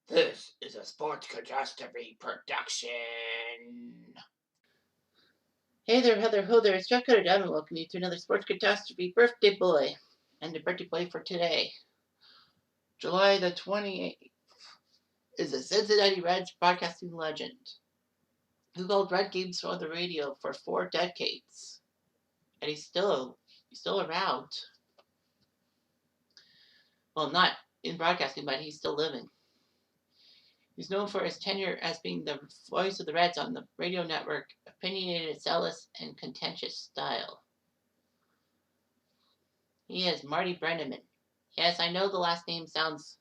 This is a Sports Catastrophe production. Hey there, Heather, ho there, it's Jack Cutter Diamond. Welcome you to another Sports Catastrophe Birthday Boy. And the birthday boy for today, July the 28th, is a Cincinnati Reds broadcasting legend who called Red games on the radio for 4 decades. And he's still around. Well, not in broadcasting, but he's still living. He's known for his tenure as being the voice of the Reds on the radio network, opinionated, zealous, and contentious style. He is Marty Brennaman. Yes, I know the last name sounds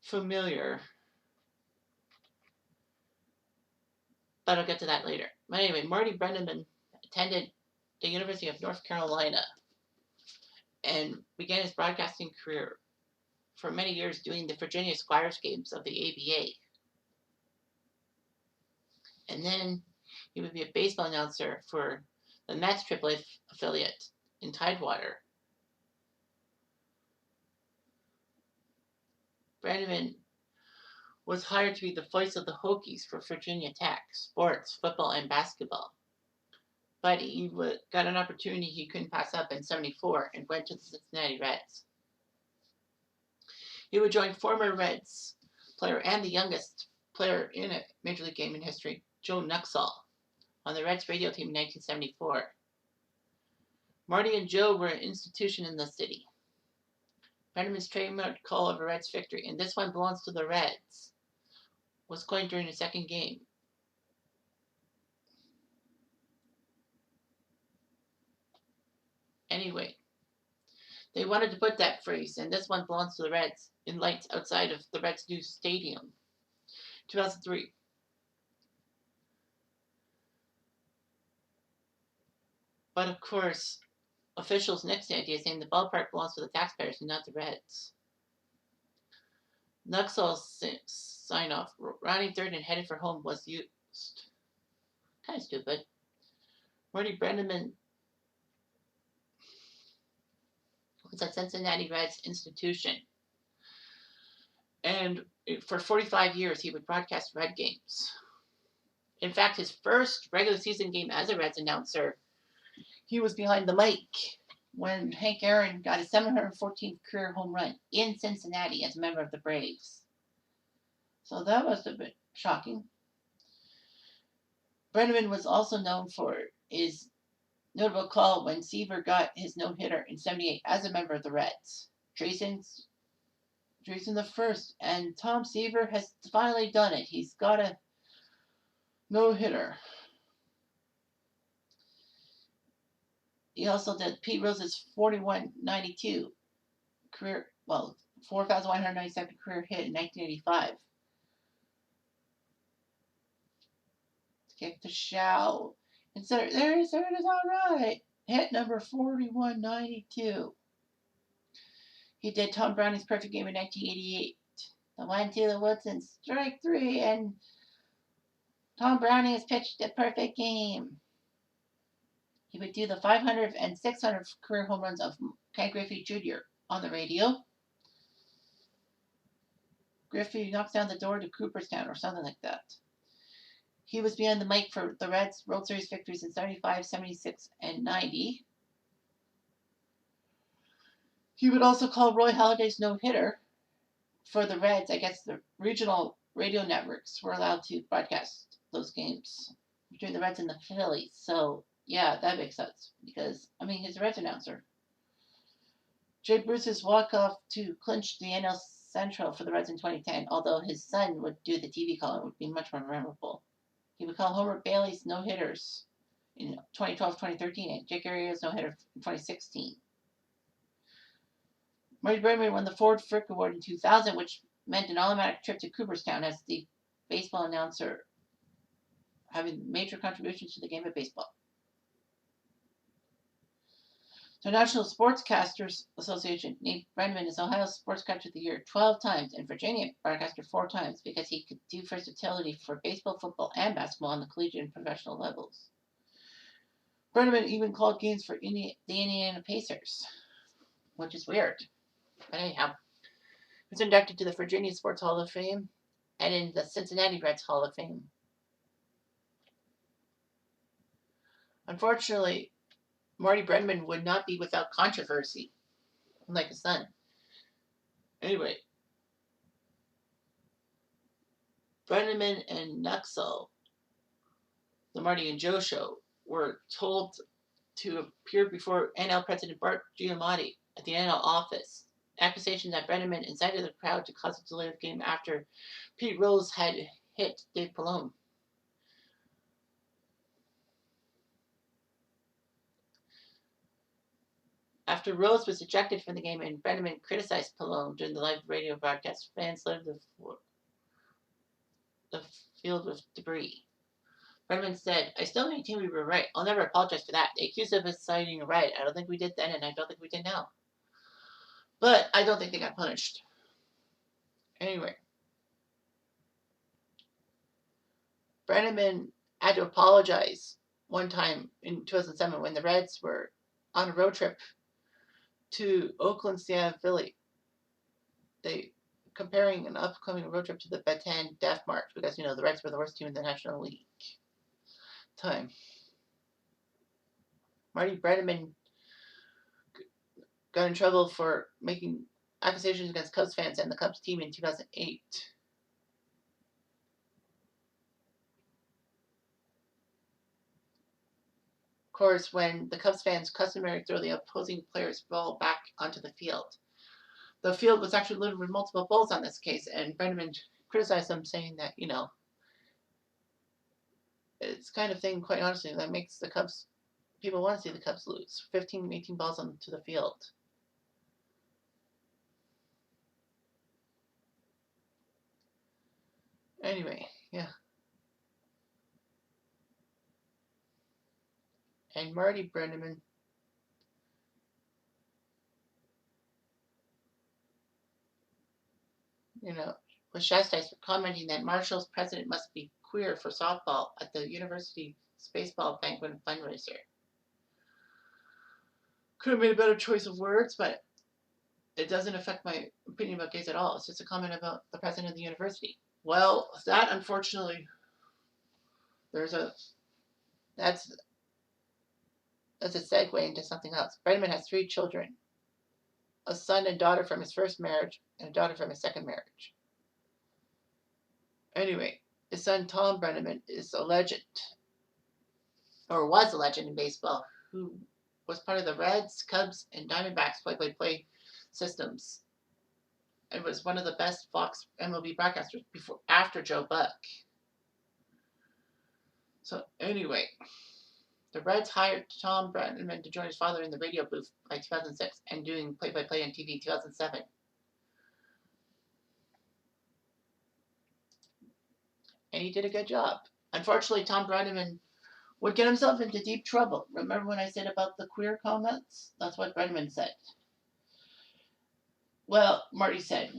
familiar, but I'll get to that later. But anyway, Marty Brennaman attended the University of North Carolina and began his broadcasting career for many years doing the Virginia Squires games of the ABA. And then he would be a baseball announcer for the Mets AAA affiliate in Tidewater. Brennaman was hired to be the voice of the Hokies for Virginia Tech, sports, football, and basketball. But he got an opportunity he couldn't pass up in '74 and went to the Cincinnati Reds. He would join former Reds player and the youngest player in a Major League game in history, Jul28, on the Reds radio team in 1974. Marty and Joe were an institution in the city. Brennaman's trademark call of a Reds victory, and this one belongs to the Reds, was coined during the second game. Anyway, they wanted to put that phrase, and this one belongs to the Reds, in lights outside of the Reds' new stadium. 2003. But of course, officials next to the idea saying the ballpark belongs to the taxpayers and not the Reds. Nuxall's sign off, rounding third and headed for home, was used. Kind of stupid. Marty Brennaman was a Cincinnati Reds institution. And for 45 years, he would broadcast Red games. In fact, his first regular season game as a Reds announcer, he was behind the mic when Hank Aaron got his 714th career home run in Cincinnati as a member of the Braves. So that was a bit shocking. Brennaman was also known for his notable call when Seaver got his no-hitter in '78 as a member of the Reds. Jason the first, and Tom Seaver has finally done it. He's got a no-hitter. He also did Pete Rose's 4192 career, 4,192nd career hit in 1985. Kick the show. And so there it is, all right. Hit number 4192. He did Tom Browning's perfect game in 1988. The 1-2 the Woodson, strike 3, and Tom Browning has pitched a perfect game. He would do the 500 and 600 career home runs of Ken Griffey Jr. on the radio. Griffey knocks down the door to Cooperstown or something like that. He was behind the mic for the Reds' World Series victories in '75, '76, and '90. He would also call Roy Halladay's no-hitter for the Reds. I guess the regional radio networks were allowed to broadcast those games between the Reds and the Phillies. So, yeah, that makes sense because, he's a Reds announcer. Jay Bruce's walk-off to clinch the NL Central for the Reds in 2010, although his son would do the TV call, it would be much more memorable. He would call Homer Bailey's no-hitters in 2012, 2013, and Jake Arrieta's no-hitter in 2016. Marty Brennaman won the Ford Frick Award in 2000, which meant an automatic trip to Cooperstown as the baseball announcer, having major contributions to the game of baseball. The National Sportscasters Association named Brennaman as Ohio's Sportscaster of the Year 12 times and Virginia Broadcaster 4 times because he could do versatility for baseball, football, and basketball on the collegiate and professional levels. Brennaman even called games for the Indiana Pacers, which is weird. But anyhow, was inducted to the Virginia Sports Hall of Fame and in the Cincinnati Reds Hall of Fame. Unfortunately, Marty Brennaman would not be without controversy, unlike his son. Anyway, Brennaman and Nuxall, the Marty and Joe show, were told to appear before NL President Bart Giamatti at the NL office. Accusation that Brennaman incited the crowd to cause a delay of the game after Pete Rose had hit Dave Pallone. After Rose was ejected from the game and Brennaman criticized Pallone during the live radio broadcast, fans littered the field with debris. Brennaman said, "I still maintain we were right. I'll never apologize for that. They accused us of inciting a riot. I don't think we did then, and I don't think we did now. But I don't think they got punished." Anyway, Brennaman had to apologize one time in 2007 when the Reds were on a road trip to Oakland, Seattle, Philly. They comparing an upcoming road trip to the Bataan Death March because the Reds were the worst team in the National League. Time. Marty Brennaman got in trouble for making accusations against Cubs fans and the Cubs team in 2008. Of course, when the Cubs fans customarily throw the opposing player's ball back onto the field. The field was actually littered with multiple balls on this case, and Brennaman criticized them, saying that, it's kind of thing, quite honestly, that makes the Cubs, people want to see the Cubs lose. 15, 18 balls onto the field. Anyway, yeah. And Marty Brennaman was chastised for commenting that Marshall's president must be queer for softball at the university's baseball banquet and fundraiser. Could have made a better choice of words, but it doesn't affect my opinion about gays at all. It's just a comment about the president of the university. Well, that unfortunately, that's a segue into something else. Brennaman has 3 children, a son and daughter from his first marriage, and a daughter from his second marriage. Anyway, his son Tom Brennaman is a legend, or was a legend in baseball, who was part of the Reds, Cubs, and Diamondbacks play-by-play systems. It was one of the best Fox MLB broadcasters after Joe Buck. So anyway, the Reds hired Tom Brennaman to join his father in the radio booth by 2006 and doing play-by-play on TV in 2007. And he did a good job. Unfortunately, Tom Brennaman would get himself into deep trouble. Remember when I said about the queer comments? That's what Brennaman said. Well, Marty said,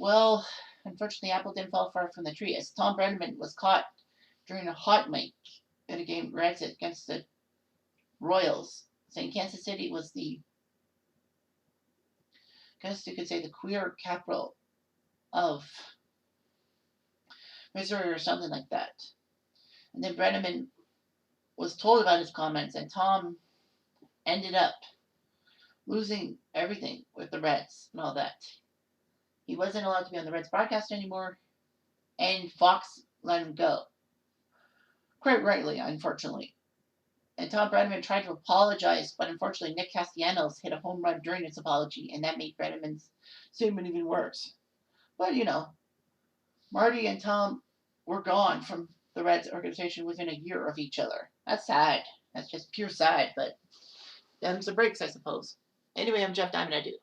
unfortunately, the apple didn't fall far from the tree, as Tom Brennaman was caught during a hot mic at a game Reds against the Royals, saying Kansas City was I guess you could say, the queer capital of Missouri or something like that. And then Brennaman was told about his comments, and Tom ended up losing everything with the Reds and all that. He wasn't allowed to be on the Reds broadcast anymore, and Fox let him go. Quite rightly, unfortunately. And Tom Brennaman tried to apologize, but unfortunately Nick Castellanos hit a home run during his apology, and that made Brennaman's statement even worse. But, Marty and Tom were gone from the Reds organization within a year of each other. That's sad. That's just pure sad, but them's the breaks, I suppose. Anyway, I'm Jeff Diamond. I do.